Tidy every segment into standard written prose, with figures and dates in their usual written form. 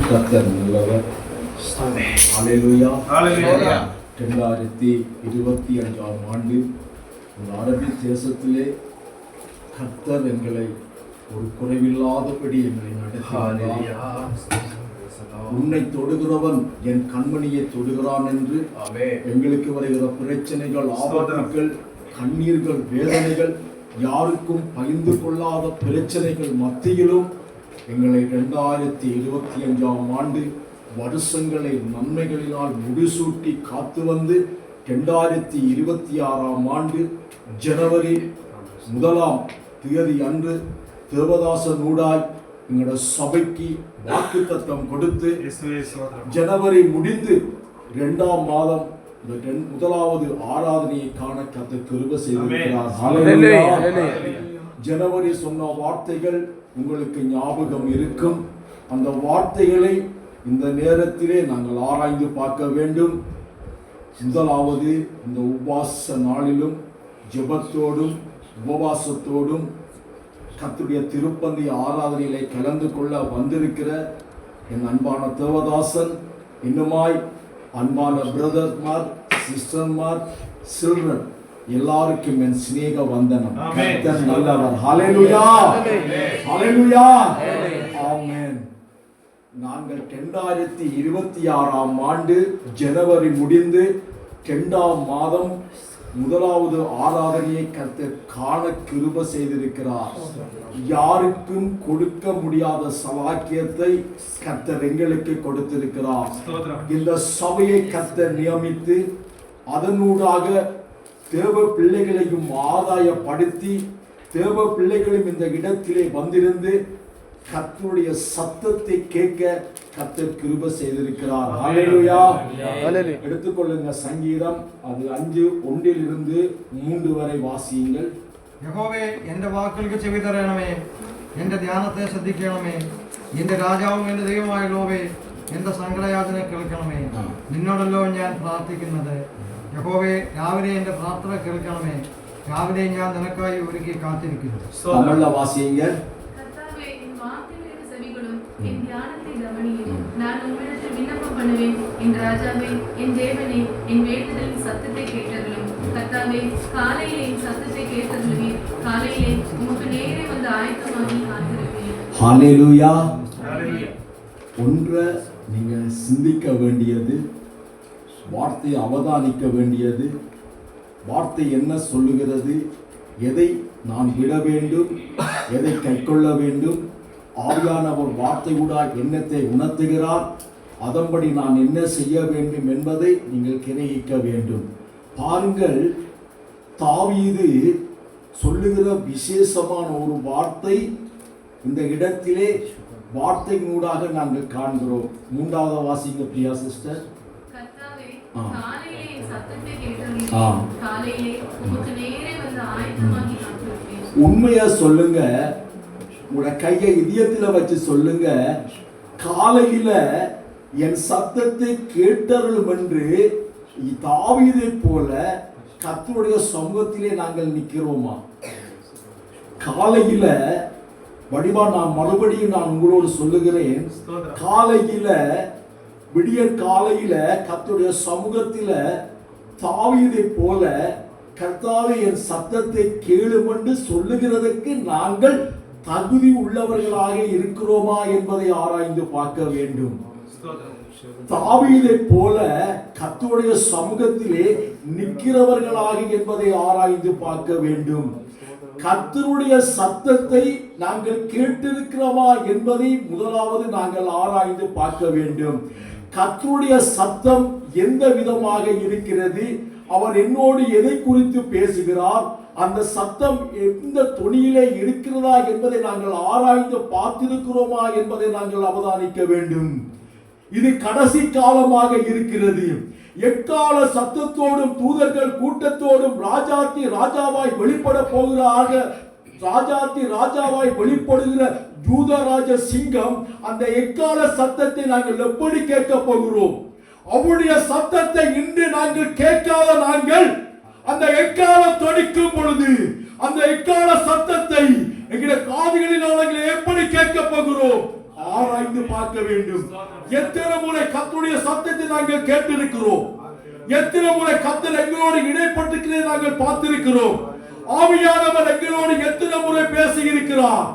கர்த்தர் நல்லவர். ஹல்லேலூயா. 2025ஆம் ஆண்டு ஒரு அரபி தேசத்திலே கர்த்தர் எங்களை ஒரு குறைவில்லாதபடி எங்களை நடத்தினார். உன்னை தொடுகிறவன் என் கண்மணியை தொடுகிறான் என்று எங்களுக்கு வருகிற பிரச்சனைகள், ஆபத்துகள், கண்ணீர்கள், வேதனைகள், யாருக்கும் பகிர்ந்து கொள்ளாத பிரச்சனைகள் மத்தியிலும் எங்களை 2025ஆம் ஆண்டு வருஷங்களை நன்மைகளினால் முடிசூட்டி காத்து வந்து 2026ஆம் ஆண்டு ஜனவரி 1ஆம் தேதி அன்று தேவதாசன் ஊடாய் எங்களோட சபைக்கு வாக்குத்தத்தம் கொடுத்து ஜனவரி முடிந்து 2ஆம் மாதம் முதலாவது ஆராதனையை காண கர்த்தர் கிருபை செய்திருக்கிறார். ஜனவரி சொன்ன வார்த்தைகள் உங்களுக்கு ஞாபகம் இருக்கும். அந்த வார்த்தைகளை இந்த நேரத்திலே நாங்கள் ஆராய்ந்து பார்க்க வேண்டும். முதலாவது, இந்த உபவாச நாளிலும் ஜெபத்தோடும் உபவாசத்தோடும் கர்த்தருடைய திருப்பந்தி ஆராதனையிலே கலந்து கொள்ள வந்திருக்கிற என் அன்பான தேவதாசன், இன்னுமாய் அன்பான பிரதர்மார், சிஸ்டர்மார், சில்ட்ரன் எல்லாருக்கும் என் சிநேக வந்தனம். கர்த்தர் நல்லவர். ஹல்லேலூயா, ஹல்லேலூயா, ஆமென். நாங்கள் 2026ஆம் ஆண்டு ஜனவரி முடிந்து 2ஆம் மாதம் முதலாவது ஆராதனையை கர்த்தர் காண கிருபை செய்திருக்கிறார். யாருக்கும் கொடுக்க முடியாத சலாக்கியத்தை கர்த்தர் எங்களுக்கு கொடுத்திருக்கிறார். இந்த சபையை கர்த்தர் நியமித்து அதனூடாக தேவ பிள்ளைகளையும் ஆதாயப்படுத்தி தேவ பிள்ளைகளும் இந்த இடத்திலே வந்திருந்து கர்த்தருடைய சத்தத்தை கேட்க கர்த்தர் கிருபை செய்திருக்கிறார். ஹல்லேலூயா. எடுத்துக்கொள்ளுங்க சங்கீதம், அது 5:1-3 வரை வாசியுங்கள். യഹോവേ, എന്റെ വാക്കുകൾക്ക് ചെവി തരണമേ, എന്റെ ധ്യാനത്തെ ശ്രദ്ധിക്കണമേ. എന്റെ രാജാവും എന്റെ ദൈവമായുള്ളവേ, എന്റെ സങ്കടയാതന കേൾക്കണമേ. നിന്നോടല്ലോ ഞാൻ പ്രാർത്ഥിക്കുന്നത്. യഹോവേ, രാവിലെ എന്റെ പ്രാർത്ഥന കേൾക്കണമേ. രാവിലെ ഞാൻ നിനക്കായി ഒരുക്കി കാത്തിരിക്കുന്നു. என் தியானத்தை கவனியும். நான் உம்மிடத்தில் விண்ணப்பம் பண்ணுவேன். என் ராஜாவே, என் தேவனே, என் வேண்டுதலின் சத்தத்தை கேட்டருளும். கர்த்தாவே, காலையிலே என் சத்தத்தை கேட்டருளுமே. காலையிலே உமக்கு நேரே வந்து ஆயத்தமாகி காத்திருப்பேன். ஹல்லேலூயா. ஒன்றை நீங்க சிந்திக்க வேண்டியது, வார்த்தை அவதானிக்க வேண்டியது, வார்த்தை என்ன சொல்லுகிறது, எதை நான் விட வேண்டும், எதை கைக்கொள்ள வேண்டும், ஆவியானவர் வார்த்தை கூட எண்ணத்தை உணர்த்துகிறார், அதன்படி நான் என்ன செய்ய வேண்டும் என்பதை நீங்கள் கிரகிக்க வேண்டும். பாருங்கள், தாவீது சொல்லுகிற விசேஷமான ஒரு வார்த்தை இந்த இடத்திலே வார்த்தையினூடாக நாங்கள் காண்கிறோம். 3வது வாசிங்க பிரியா சிஸ்டர். கர்த்தாவே, காலையிலே என் சத்தத்தை கேட்டருளுமே. காலையிலே உமக்கு நேரே வந்து ஆயத்தமாகி காத்திருப்பேன். உண்மையா சொல்லுங்க, உங்களோட கையை இதயத்தில் வச்சு சொல்லுங்க, காலையில என் சத்தத்தை கேட்டருளும் என்று தாவீதை போல கர்த்தருடைய சமூகத்திலே நாங்கள் நிற்கிறோமா? காலையில வடிவா நான் மறுபடியும் நான் உங்களோடு சொல்லுகிறேன், காலையில விடிய காலையில கர்த்தருடைய சமூகத்தில தாவீதை போல கர்த்தாவே என் சத்தத்தை கேளும் என்று சொல்லுகிறதற்கு நாங்கள் தகுதி உள்ளவர்களாக இருக்கிறோமா என்பதை ஆராய்ந்து பார்க்க வேண்டும். தாவீதை போல கர்த்தருடைய சமூகத்திலே நிற்கிறவர்களாக என்பதை ஆராய்ந்து பார்க்க வேண்டும். கர்த்தருடைய சத்தத்தை நாங்கள் கேட்டிருக்கிறோமா என்பதை முதலாவது நாங்கள் ஆராய்ந்து பார்க்க வேண்டும். கர்த்தருடைய சத்தம் எந்த விதமாக இருக்கிறது, அவர் என்னோடு எதை குறித்து பேசுகிறார், அந்த சத்தம் எந்த தொனியிலே இருக்கிறதா என்பதை நாங்கள் ஆராய்ந்து பார்த்திருக்கிறோமா என்பதை நாங்கள் அவதானிக்க வேண்டும். இது கடைசி காலமாக இருக்கிறது. எக்கால சத்தத்தோடும் தூதர்கள் கூட்டத்தோடும் ராஜாத்தி ராஜாவாய் வெளிப்பட போகிறாக, ராஜாத்தி ராஜாவாய் வெளிப்படுகிற யூதராஜ சிங்கம், அந்த எக்கால சத்தத்தை நாங்கள் எப்படி கேட்க போகிறோம்? அவருடைய சத்தத்தை இன்று நாங்கள் கேட்காத நாங்கள் அந்த எக்காலம் தொனிக்கும் பொழுது அந்த எக்கால சத்தத்தை எங்களுடைய காதுகளில் நாங்கள் எப்படி கேட்க போகிறோம்? ஆராய்ந்து பார்க்க வேண்டும். எத்தனை முறை கர்த்தருடைய சத்தத்தை நாங்கள் கேட்டிருக்கிறோம்? எத்தனை முறை கர்த்தர் எங்களோடு இடைப்பட்டிருக்கிறதை நாங்கள் பார்த்திருக்கிறோம்? ஆவியானவர் எங்களோடு எத்தனை முறை பேசி இருக்கிறார்?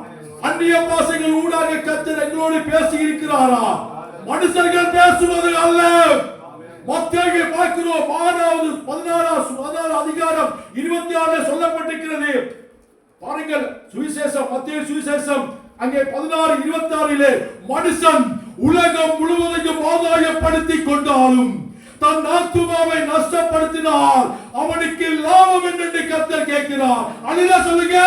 அந்நிய பாஷைகள் ஊடாக கர்த்தர் எங்களோடு பேசி இருக்கிறாரா? மனுஷர்கள் பேசுவது அல்ல. மத்தேயு பார்க்கிறோம் 16 அதிகாரம் 26 சொல்லப்பட்டிருக்கிறது. பாருங்கள், சுவிசேஷம், மத்தேயு சுவிசேஷம் அங்கே 16:26 மனுஷன் உலகம் முழுவதையும் ஆதாயப்படுத்திக் கொண்டாலும் தன் ஆத்துமாவை நஷ்டப்படுத்தினால் அவனுக்கு லாபம் என்று கர்த்தர் கேட்கிறார். அல்லேலூயா சொல்லுங்க.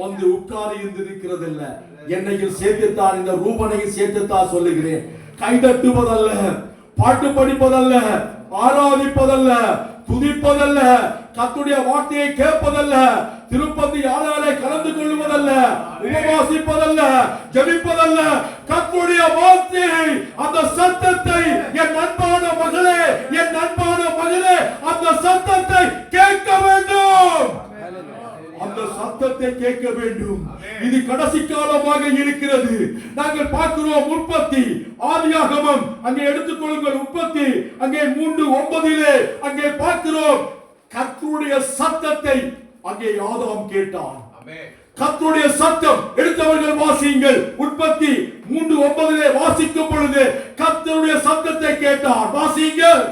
வந்து உட்கார்ந்து இருந்திருக்கிறது இல்ல, என்னையும் சேர்த்துத்தான், இந்த ரூபனையும் சேர்த்துத்தான் சொல்லுகிறேன். கைதட்டுவதல்ல, பாட்டு படிப்பதல்ல, ஆராதிப்பதல்ல, துதிப்பதல்ல, கர்த்தருடைய வார்த்தையை கேட்பதல்ல, திருப்பதி ஆராதனை கலந்து கொள்வதல்ல, உபவாசிப்பதல்ல, ஜெபிப்பதல்ல, கர்த்தருடைய வார்த்தையை, அந்த சத்தத்தை, என் அன்பான மகளே, என் அன்பான மகளே, அந்த சத்தத்தை கேட்க வேண்டும். அந்த சத்தத்தை கேட்க வேண்டும். இது கடைசி காலமாக இருக்கிறது. நாங்கள் பார்க்கிறோம் உற்பத்தி, ஆதியாகமம் அங்கே எடுத்துக்கொள்ளுங்கள். உற்பத்தி அங்கே 3:9 அங்கே பார்க்கிறோம் கர்த்தருடைய சத்தத்தை அங்கே ஆதாம் கேட்டான். கர்த்தருடைய சத்தம் எடுத்தவர்கள் வாசியுங்கள். உற்பத்தி 3:9 வாசிக்கும் பொழுது கர்த்தருடைய சத்தத்தை கேட்டான். வாசியுங்கள்.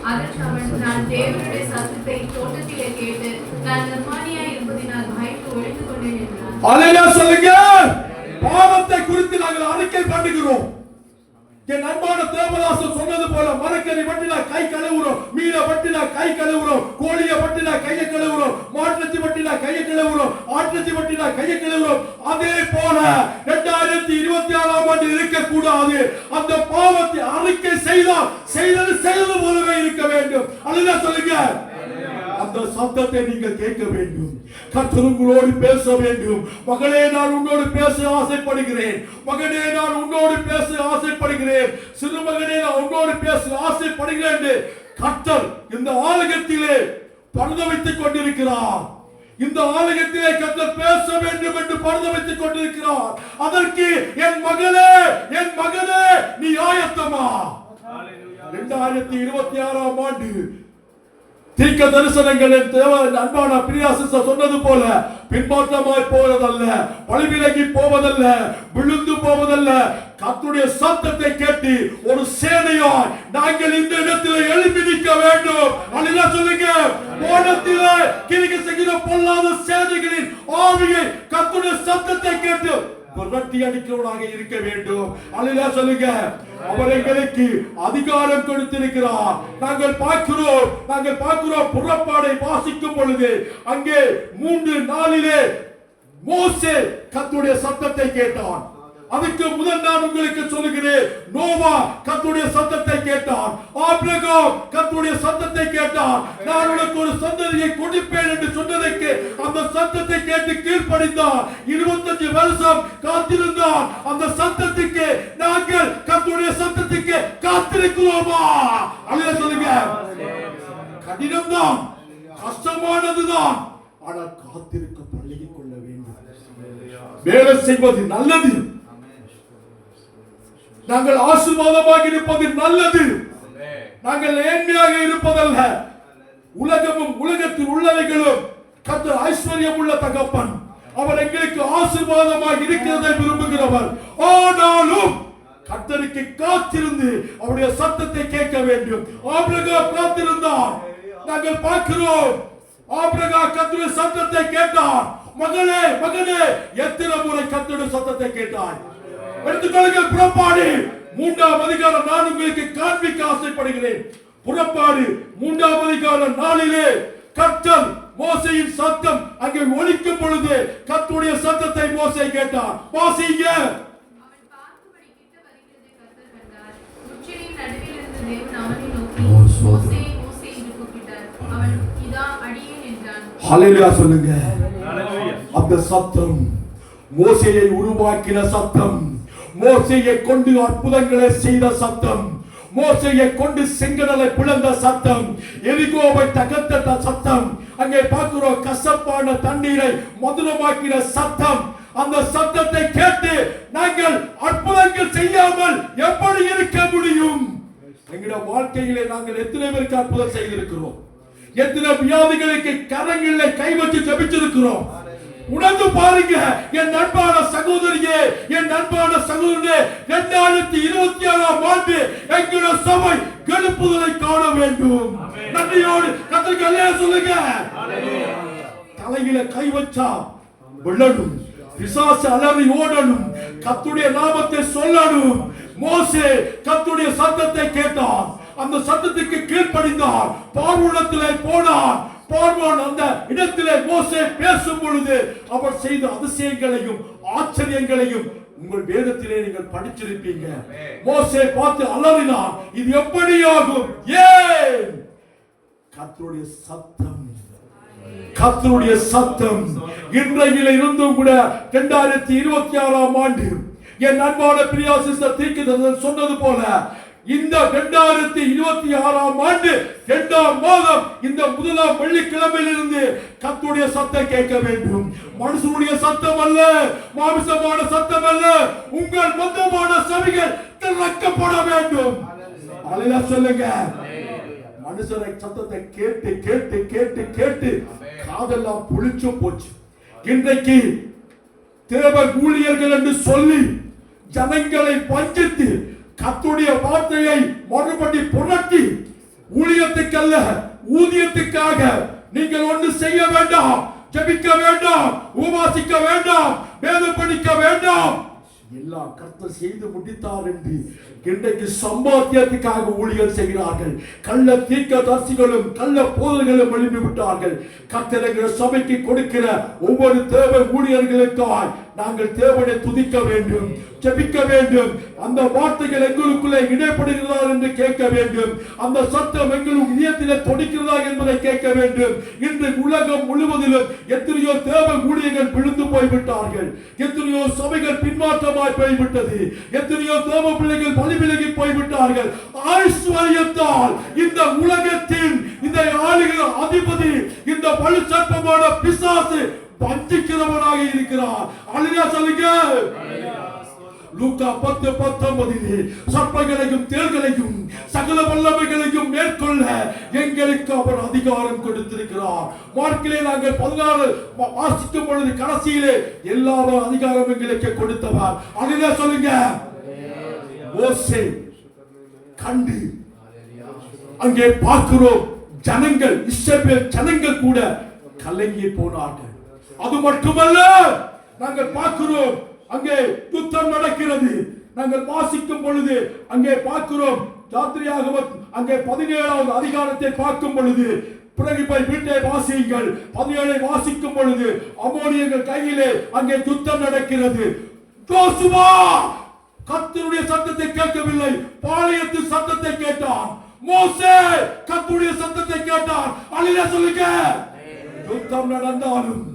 அதற்கு அவன், நான் தேவனுடைய சத்தத்தை தோட்டத்திலே கேட்டு நான் நிர்மாணியாய் இருப்பதினால் பயந்து ஒளிந்து கொண்டேன் என்றான். அல்லேலூயா சொல்லுங்க. பாவத்தை குறித்து நாங்கள் அறிக்கை பண்ணுகிறோம். என் அன்பான தேவதாசன் சொன்னது போல, மரக்கறி பட்டினா கை கழுவுறோம், மீனை பட்டினா கை கழுவுறோம், கோழியை பட்டினா கையை கழுவுறோம், மாட்டிறச்சி பட்டினா கையை கழுவுறோம், ஆட்டிறச்சி பட்டினா கையை கழுவுறோம். அதே போல 2026ஆம் ஆண்டு இருக்கக்கூடாது. அந்த பாவத்தை அறிக்கை செய்தது போலவே இருக்க வேண்டும். அல்லேலூயா சொல்லுங்க. அந்த சத்தத்தை நீங்கள் கேட்க வேண்டும். கர்த்தர் உங்களோடு பேச வேண்டும். மகளே, நான் உன்னோடு பேச ஆசைப்படுகிறேன். மகனே, நான் உன்னோடு பேச ஆசைப்படுகிறேன். சிறுமகனே, நான் உன்னோடு பேச ஆசைப்படுகிறேன். கர்த்தர் இந்த ஆலயத்திலே பரிதவித்துக் கொண்டிருக்கிறார். இந்த ஆலயத்திலே கர்த்தர் பேச வேண்டும் என்று பரிதவித்துக் கொண்டிருக்கிறார். அதற்கு என் மகனே நீ ஆயத்தமா? 2026ஆம் ஆண்டு தீர்க்க தரிசனங்கள் அன்பான பிரியாசிஸ் சொன்னது போல பின்மாற்றமாய் போவதல்ல, வழிவிலகி போவதல்ல, விழுந்து போவதல்ல. கர்த்தருடைய சத்தத்தை கேட்டு ஒரு சேனையாய் நாங்கள் இந்த இடத்தில் எழுப்பி நிற்க வேண்டும். அல்லேலூயா சொல்லுங்க. வானத்திலே கிரியை செய்கிற பொல்லாத சேனைகளின் ஆவியை கர்த்தருடைய சத்தத்தை கேட்டு புரட்டி அடிக்கிறவனாக இருக்க வேண்டும். அல்லேலூயா சொல்லுங்க. அவர் எங்களுக்கு அதிகாரம் கொடுத்திருக்கிறார். நாங்கள் பார்க்கிறோம் புறப்பாடை வாசிக்கும் பொழுது அங்கே 3:4 மோசே கர்த்தருடைய சத்தத்தை கேட்டான். அதுக்கு முதல் நான் உங்களுக்கு சொல்லுகிறேன், நோவா கர்த்தருடைய சத்தத்தை கேட்டான். ஆபிரகாம் கர்த்தருடைய சத்தத்தை கேட்டான். நான் உனக்கு ஒரு சந்ததியை கொடுப்பேன் என்று சொன்னதற்கு அந்த சத்தத்தை கேட்டு கீழ்ப்படிந்தான். 25 வருஷம் காத்திருந்தான். அந்த சத்தத்துக்கு நாங்கள் கர்த்தருடைய சத்தத்துக்கு காத்திருக்கிறோமா? அல்லேலூயா சொல்லுங்க. கடினம்தான், கஷ்டமானதுதான், ஆனால் காத்திருக்க பழகிக் கொள்ள வேண்டும். வேலை செய்வது நல்லது. நாங்கள் ஆசீர்வாதமாக இருப்பது நல்லது. நாங்கள் ஏழ்மையாக இருப்பதல்ல. உலகமும் உலகத்தில் உள்ளவைகளும் கர்த்தர் ஐஸ்வர்யம் உள்ள தகப்பன். அவர் எங்களுக்கு ஆசீர்வாதமாக இருக்கிறதை விரும்புகிறவர். ஆனாலும் கர்த்தருக்கு காத்திருந்து அவருடைய சத்தத்தை கேட்க வேண்டும். ஆபிரகாம் காத்திருந்தார். நாங்கள் பார்க்கிறோம், ஆபிரகாம் கர்த்தருடைய சத்தத்தை கேட்டார். மகளே எத்தனை முறை கர்த்தருடைய சத்தத்தை கேட்டார்? எடுத்துக்கொள்ளுங்கள். புறப்பாடு 3ஆம் அதிகாரம் நான் உங்களுக்கு காண்பிக்க ஆசைப்படுகிறேன். புறப்பாடு 3ஆம் அதிகாரம் 4 கர்த்தர் மோசேயின் சத்தம் அங்கே ஒலிக்கும் பொழுது கர்த்தருடைய சத்தத்தை மோசே கேட்டார். வாசிங்க. அவன் பார்க்கும்படி கிட்ட வருகிறதை கர்த்தர் கண்டார். உச்சியின் நடுவில் இருந்த தேவன் அவனை நோக்கி, மோசே மோசே என்று கூப்பிட்டார். அவன், இதா அடியேன் என்றான். ஹல்லேலூயா சொல்லுங்க. அந்த சத்தம் மோசேயை உருவாக்கின சத்தம், மோசேயை கொண்டு அற்புதங்களை செய்த சத்தம், மோசேயை கொண்டு செங்கடலை பிளந்த சத்தம், எரிகோவை தகர்த்த சத்தம், அங்கே பார்க்கிறோம் கசப்பான தண்ணீரை மதுரமாக்கிற சத்தம். அந்த சத்தத்தை கேட்டு நாங்கள் அற்புதங்கள் செய்யாமல் எப்படி இருக்க முடியும்? எங்களுடைய வாழ்க்கையிலே நாங்கள் எத்தனை பேருக்கு அற்புதம் செய்திருக்கிறோம்? எத்தனை வியாதிகளுக்கு கரங்களிலே கை வச்சு ஜெபிச்சிருக்கிறோம்? உணர்ந்து பாருங்க என் அன்பான சகோதரியே, என் அன்பான சகோதரனே, 2026ஆம் ஆண்டு எங்களுடைய சபை எழுப்புதலை காண வேண்டும். நன்றியோடு கர்த்தருக்கு அல்லேலூயா சொல்லுங்க. தலையில கை வச்சா விழணும், பிசாசு அலறி ஓடணும், கர்த்தருடைய நாமத்தை சொல்லணும். மோசே கர்த்தருடைய சத்தத்தை கேட்டான், அந்த சத்தத்துக்கு கீழ்ப்படிந்தான், பார்வோனிடத்திலே போனான். பார்வோன் அந்த இடத்திலே மோசே பேசும் பொழுது அவர் செய்த அதிசயங்களையும் ஆச்சரியங்களையும் உங்கள் வேதத்திலே நீங்கள் படிச்சிருப்பீங்க. மோசே பார்த்து அலறினான், இது எப்படி ஆகும்? ஏன்? கர்த்தருடைய சத்தம், கர்த்தருடைய சத்தம். இன்றையில இருந்தும் கூட 2026ஆம் ஆண்டு என் அன்பான பிரியா சிஸ்டர் தீர்க்கதரிசி சொன்னது போல இந்த 2026ஆம் ஆண்டு 2ஆம் மாதம் இந்த முதலாம் வெள்ளிக்கிழமையிலிருந்து கர்த்தருடைய சத்தம் கேட்க வேண்டும். மனுஷனுடைய சத்தம் அல்ல, மாமிசமான சத்தம் அல்ல, உங்கள் மொத்தமான செவிகள் திறக்கப்பட வேண்டும். அல்லேலூயா சொல்லுங்க. மனுஷனை சத்தத்தை கேட்டு கேட்டு கேட்டு கேட்டு காதெல்லாம் புளிச்சு போச்சு. இன்றைக்கு தேவ ஊழியர்கள் என்று சொல்லி ஜனங்களை வஞ்சித்து கர்த்தருடைய வார்த்தையை மறுபடி புரட்டி ஊழியத்துக்கல்ல ஊதியத்துக்காக நீங்கள் ஒன்று செய்ய வேண்டாம், ஜெபிக்க வேண்டாம், உபவாசிக்க வேண்டாம், வேதம் படிக்க வேண்டாம், எல்லாம் கர்த்தர் செய்து முடித்தார் என்று இன்றைக்கு சம்பாத்தியத்துக்காக ஊழியர் செய்கிறார்கள். கள்ள தீர்க்கதரிசிகளும் கள்ள போதகர்களும் எழுப்பி விட்டார்கள். கர்த்தர் எங்கள் சபைக்கு கொடுக்கிற ஒவ்வொரு தேவ ஊழியர்களுக்காய் நாங்கள் தேவனை துதிக்க வேண்டும், ஜெபிக்க வேண்டும். அந்த வார்த்தைகள் எங்களுக்குள்ளே இடைப்படுகிறதா என்று கேட்க வேண்டும். அந்த சத்தம் எங்களுக்கு இதயத்திலே தொடிக்கிறதா என்பதை கேட்க வேண்டும். இன்று உலகம் முழுவதிலும் எத்தனையோ தேவ ஊழியர்கள் விழுந்து போய்விட்டார்கள், எத்தனையோ சபைகள் பின்மாற்றமாய் போய்விட்டது, எத்தனையோ தேவ பிள்ளைகள் வழி விலகி போய்விட்டார்கள். ஐஸ்வர்யத்தால் இந்த உலகத்தின் இந்த ஆளுகிற அதிபதி இந்த பழு சர்ப்பமான பிசாசு வஞ்சிக்கிறவனாக இருக்கிறார். அல்லேலூயா சொல்லுங்க. லூக்கா 10:19 சர்ப்பங்களையும் தேள்களையும் சகல வல்லமைகளையும் மேற்கொள்ள எங்களுக்கு அவர் அதிகாரம் கொடுத்திருக்கிறார். மார்க்கிலே நாங்கள் 16 வாசிக்கும் பொழுது கடைசியிலே எல்லா அதிகாரம் எங்களுக்கு கொடுத்தவர். அல்லேலூயா சொல்லுங்க. மோசே கண்டு அங்கே பார்க்கிறோம் ஜனங்கள், இஸ்ரவேல் ஜனங்கள் கூட கலங்கி போனார்கள். அது மட்டுமல்ல, நாங்கள் பார்க்கிறோம் அங்கே யுத்தம் நடக்கிறது. நாங்கள் வாசிக்கும் பொழுது அங்கே பார்க்கிறோம் யாத்திரையாகமம் அங்கே 17வது அதிகாரத்தை பார்க்கும் பொழுது, பிறகு போய் வீட்டை வாசியுங்கள், 17ஐ வாசிக்கும் பொழுது அமோனியர்கள் கையிலே அங்கே யுத்தம் நடக்கிறது. யோசுவா கர்த்தருடைய சத்தத்தை கேட்கவில்லை, பாளையத்தின் சத்தத்தை கேட்டான். மோசே கர்த்தருடைய சத்தத்தை கேட்டான். அல்லேலூயா சொல்லுங்க. யுத்தம் நடந்தாலும்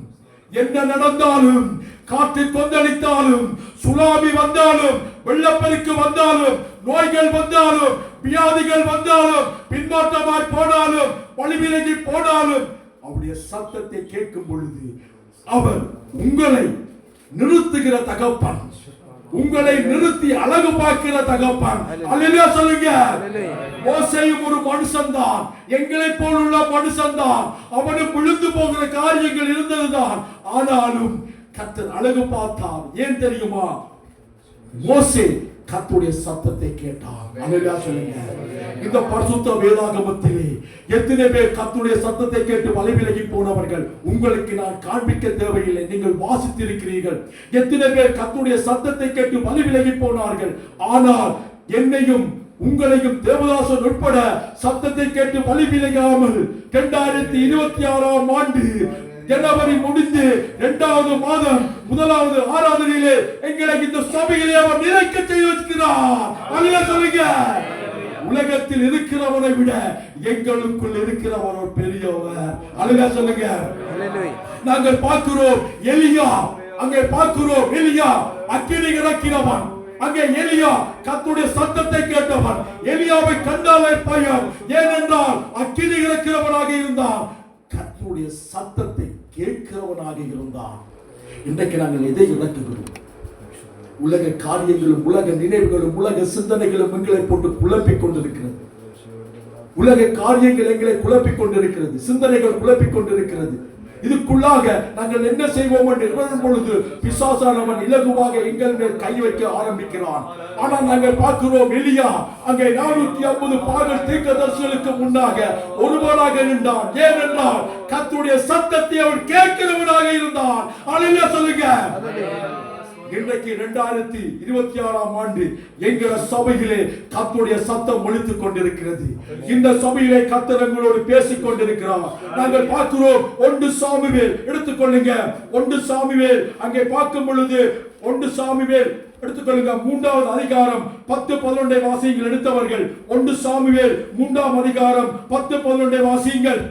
என்ன நடந்தாலும், காற்று கொந்தளித்தாலும், சுனாமி வந்தாலும், வெள்ளப்பெருக்கு வந்தாலும், நோய்கள் வந்தாலும், வியாதிகள் வந்தாலும், பின்மாற்றமாய் போனாலும், வழிவிலகி போனாலும், அவருடைய சத்தத்தை கேட்கும் பொழுது அவர் உங்களை நிறுத்துகிற தகப்பன், உங்களை நிறுத்தி அழகு பார்க்கிற தகப்பன். அல்லேலூயா சொல்லுங்க. மோசேயும் ஒரு மனுஷன்தான், எங்களை போலுள்ள மனுஷன்தான். அவனும் விழுந்து போகிற காரியங்கள் இருந்ததுதான். ஆனாலும் கர்த்தர் அழகு பார்த்தார். ஏன் தெரியுமா? மோசே கர்த்தருடைய சத்தத்தை கேட்டார். அல்லேலூயா சொல்லுங்க. இந்த பரிசுத்த வேதாகமத்திலே எத்தனை பேர் கர்த்தருடைய சத்தத்தை கேட்டு வழி விலகி போனவர்கள்? உங்களுக்கு நான் காண்பிக்க தேவையில்லை, நீங்கள் வாசித்திருக்கிறீர்கள். எத்தனை பேர் கர்த்தருடைய சத்தத்தை கேட்டு வழி விலகி போனார்கள்? ஆனால் என்னையும் உங்களையும் தேவதாசன் உட்பட சத்தத்தை கேட்டு வழி விலகாமல் 2026ஆம் ஆண்டு ஜனவரி முடிந்து 2வது மாதம் 1வது ஆராதனையிலே எங்களை இந்த சபையிலே அவர் நிலைக்க செய்து வைக்கிறார். அல்லேலூயா சொல்லுங்க. உலகத்தில் இருக்கிறவனை விட எங்களுக்குள் இருக்கிறவர் ஒரு பெரியவர். அல்லேலூயா சொல்லுங்க. நாங்கள் பார்க்கிறோம் எலியா, அங்கே பார்க்கிறோம் எலியா அக்கினி இறக்கினவன், அங்கே எலியா கர்த்தருடைய சத்தத்தை கேட்டவன். எலியாவை கண்டாலே பயம், ஏனென்றால் அக்கினி இறக்கிறவனாக இருந்தான், கர்த்தருடைய சத்தத்தை கேட்கிறவனாக இருந்தான். இன்றைக்கு நாங்கள் எதை இழக்குகிறோம்? உலக காரியங்களும் உலக நினைவுகளும் உலக சிந்தனைகளும் எங்களை போட்டு குழப்பிக் கொண்டிருக்கிறது. உலக காரியங்கள் எங்களை குழப்பிக் கொண்டிருக்கிறது, சிந்தனைகள் குழப்பிக் கொண்டிருக்கிறது. இதுக்குள்ளாக நாங்கள் என்ன செய்வோம் என்று எண்ணும் பொழுது பிசாசானவன் இலகுவாக எங்கள் மேல் கை வைக்க ஆரம்பிக்கிறான். ஆனால் நாங்கள் பார்க்கிறோம், எலியா அங்கே 450 பாகல் தீர்க்கதரிசிகளுக்கு முன்னாக ஒருவனாக நின்றான். ஏனென்றால் கர்த்தருடைய சத்தத்தை அவன் கேட்கிறவனாக இருந்தான். அல்லேலூயா சொல்லுங்க. இன்றைக்கு 2026ஆம் ஆண்டு என்கிற சபையிலே கர்த்தருடைய சத்தம் ஒலித்துக் கொண்டிருக்கிறது. இந்த சபையிலே கர்த்தர் எங்களோடு பேசிக் கொண்டிருக்கிறார். நாங்கள் பார்க்கிறோம், 1 சாமுவேல் எடுத்துக்கொள்ளுங்க. 1 சாமுவேல் அங்கே பார்க்கும் பொழுது 1 சாமுவேல் எடுத்துக்கொள்ளுங்க. 3வது அதிகாரம் 10-11 வாசியங்கள் எடுத்தவர்கள் 1 சாமுவேல் 3ஆம் அதிகாரம் 10-11 வாசியங்கள்.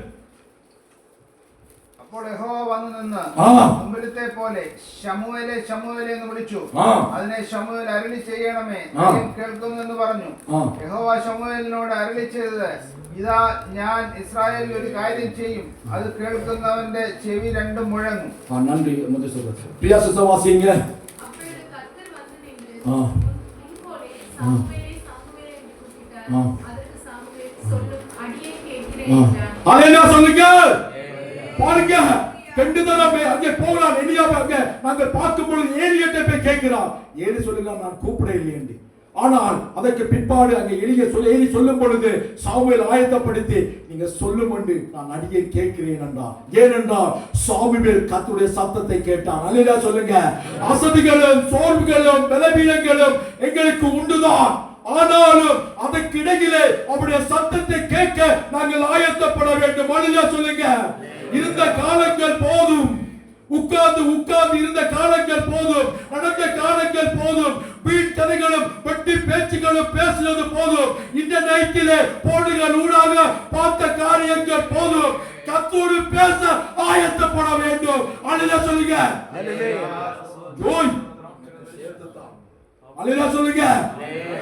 അപ്പോൾ യഹോവ വന്നു നിന്ന് മുമ്പിലത്തെ പോലെ ശമൂവേലേ ശമൂവേലേ എന്ന് വിളിച്ചു. അതിനെ ശമൂവേൽ അരുളി ചെയ്യണമേ, ദൈവം കേൾക്കുന്നു എന്ന് പറഞ്ഞു. യഹോവ ശമൂവേലിനോട് അരുളി ചെയ്തത്, ഇതാ ഞാൻ ഇസ്രായേലിൽ ഒരു കാര്യം ചെയ്യും, അത് കേൾക്കുന്നവന്റെ ചെവി രണ്ടും മുഴങ്ങും. நன்றி. பிரியா சிஸ்டர் வாசிங்க. அப்பொழுது கர்த்தர் வந்து நின்று முன்போலே சாமுவேலே சாமுவேலே என்று கூப்பிட்டார். அதற்கு சாமுவேல் சொல்லும், அடியேன் கேட்கிறேன் என்றான். அல்லேலூயா சொல்லுங்க. பாருங்க, ரெண்டு தடவை அங்கே போகிறான் எலியாவை. அங்கே நாங்கள் பார்க்கும் பொழுது ஏலியிட்ட போய் கேட்கிறான். ஏலி சொல்லுங்க, நான் கூப்பிட இல்லையேண்டி. ஆனால் அதற்கு பிற்பாடு அங்கே ஏலி சொல்லும் பொழுது சாமுவேல் ஆயத்தப்படுத்தி, நீங்க சொல்லும் என்று நான் அடியே கேட்கிறேன் என்றார். ஏனென்றால் சாமுவேல் கர்த்தருடைய சத்தத்தை கேட்டான். அல்லேலூயா சொல்லுங்க. அசதிகளும் சோர்வுகளும் பலவீனங்களும் எங்களுக்கு உண்டுதான். ஆனாலும் அதற்கு இடையிலே அவருடைய சத்தத்தை கேட்க நாங்கள் ஆயத்தப்பட வேண்டும். அல்லேலூயா சொல்லுங்க. இருந்த காலங்கள் போதும், உட்கார்ந்து இருந்த காலங்கள் போதும், நடந்த காலங்கள் போதும், வீண் கதைகளும் வெட்டி பேச்சுகளும் பேசுவது போதும், இந்த நைட்டிலே போடுகள் ஊடாக பார்த்த காரியங்கள் போதும். கர்த்தரோடு பேச ஆயத்தப்பட வேண்டும். அல்லேலூயா சொல்லுங்க. அல்லேலூயா சொல்லுங்க.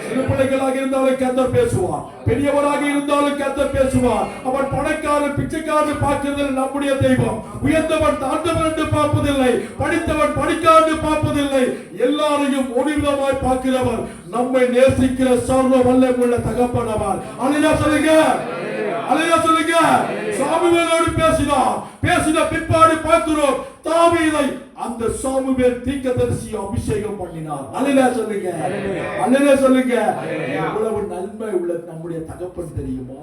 சிறு பிள்ளைகளாக இருந்தாலும் கர்த்தர் பேசுவார், பெரியவராக இருந்தாலும் கர்த்தர் பேசுவார். அவன் பணக்காரன் பிச்சைக்காரன் பார்க்கிறதில் நம்முடைய தெய்வம். உயர்ந்தவன் தாழ்ந்தவன் என்று பார்ப்பதில்லை, படித்தவன் படிக்காது பார்ப்பதில்லை, எல்லாரையும் ஒருவிதமாய் பார்க்கிறவர், நம்மை நேசிக்கிற சர்வ வல்லமையுள்ள தகப்பனவர். அல்லேலூயா சொல்லுங்க. அல்லேலூயா சொல்லுங்க. சாமுவேலோடு பேசின பிற்பாடு பார்க்கிறோம், தாவீதை அந்த சாமுவேல் தீர்க்கதரிசி அபிஷேகம் பண்ணினார். அல்லேலூயா சொல்லுங்க. அல்லேலூயா சொல்லுங்க. எவ்வளவு நன்மை உள்ள நம்முடைய தகப்பன் தெரியுமா?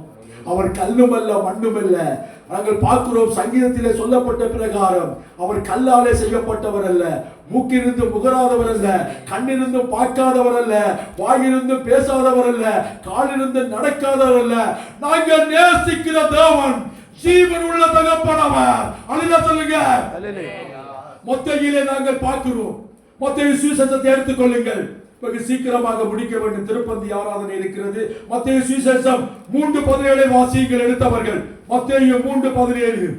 அவர் கல்லுமல்ல மண்ணுமல்ல. நாங்கள் பார்க்கிறோம், சங்கீதத்திலே சொல்லப்பட்ட பிரகாரம் அவர் கல்லாலே செய்யப்பட்டவர் அல்ல, மூக்கிலிருந்து முகராதவர் அல்ல, கண்ணிலிருந்து பார்க்காதவர் அல்ல, வாயிலிருந்து பேசாதவர் அல்ல, காலிலிருந்து நடக்காதவர் அல்ல. நாங்கள் நேசிக்கிற தேவன் ஜீவன் உள்ள தகப்பனவர். அல்லேலூயா சொல்லுங்க. மத்தேயுவிலே நாங்கள் பார்க்கிறோம். மத்தேயு சுவிசேஷத்தை எடுத்துக்கொள்ளுங்கள், வெகு சீக்கிரமாக முடிக்க வேண்டும். திருப்பந்தி ஆராதனை இருக்கிறது. மத்தேயு சுவிசேஷம் 3:17 வாசியங்கள் எடுத்தவர்கள். மத்தேயு 3:17.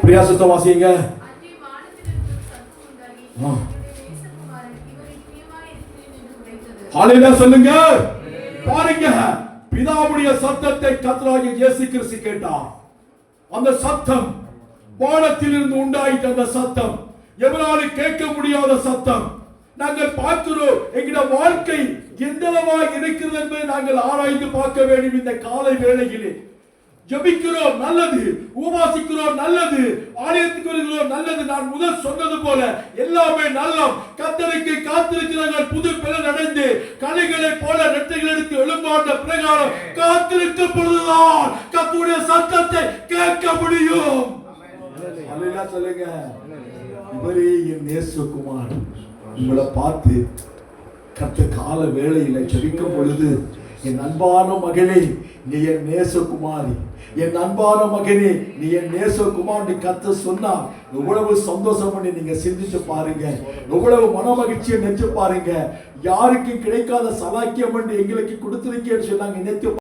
பிரியாசத்தை வாசிங்க. அங்கே வானத்திலிருந்து ஒரு சத்தம் உண்டாகி, இவருடைய நேசகுமாரன், இவரில் பிரியமாய் இருக்கிறேன் என்று உரைத்தது. அல்லேலூயா சொல்லுங்க. பாருங்க, பிதாவுடைய சத்தத்தை கர்த்தராகிய இயேசு கிறிஸ்து கேட்டார். அந்த சத்தம் வானத்திலிருந்து உண்டாயிட்ட அந்த சத்தம், எவராலும் கேட்க முடியாத சத்தம். நாங்கள் பார்க்கிறோம், எங்களுடைய வாழ்க்கை எந்தளவாக இருக்கிறது என்பதை நாங்கள் ஆராய்ந்து பார்க்க வேண்டும். இந்த காலை வேளையிலே ஜெபிக்கிறோம், நல்லது. உபவாசிக்கிறோம், நல்லது. ஆலயத்துக்கு வருகிறோம், நல்லது. நான் முதல் சொன்னது போல எல்லாமே நல்லம். கர்த்தருக்கு காத்திருக்கிறார்கள், புது பலன் அடைந்து கலைகளை போல ரெட்டைகள் எடுத்து எழும்பாண்ட பிரகாரம் காத்திருக்கும் பொழுதுதான் கர்த்தருடைய சத்தத்தை கேட்க முடியும். அல்லேலூயா சொல்லுங்க. இவரே என் நேசகுமார். உங்களை பார்த்து கர்த்தர் கால வேளையில ஜெபிக்கும் பொழுது, என் அன்பான மகனே நீ என் நேசகுமாரி, என் அன்பான மகனே நீ என் நேசகுமார் கர்த்தர் சொன்னார். எவ்வளவு சந்தோஷம் பண்ணி நீங்க சிந்திச்சு பாருங்க, எவ்வளவு மன மகிழ்ச்சியை நினைச்சு பாருங்க. யாருக்கு கிடைக்காத சலாக்கியம் என்று எங்களுக்கு கொடுத்திருக்கேன்னு சொன்னாங்க. நினைத்து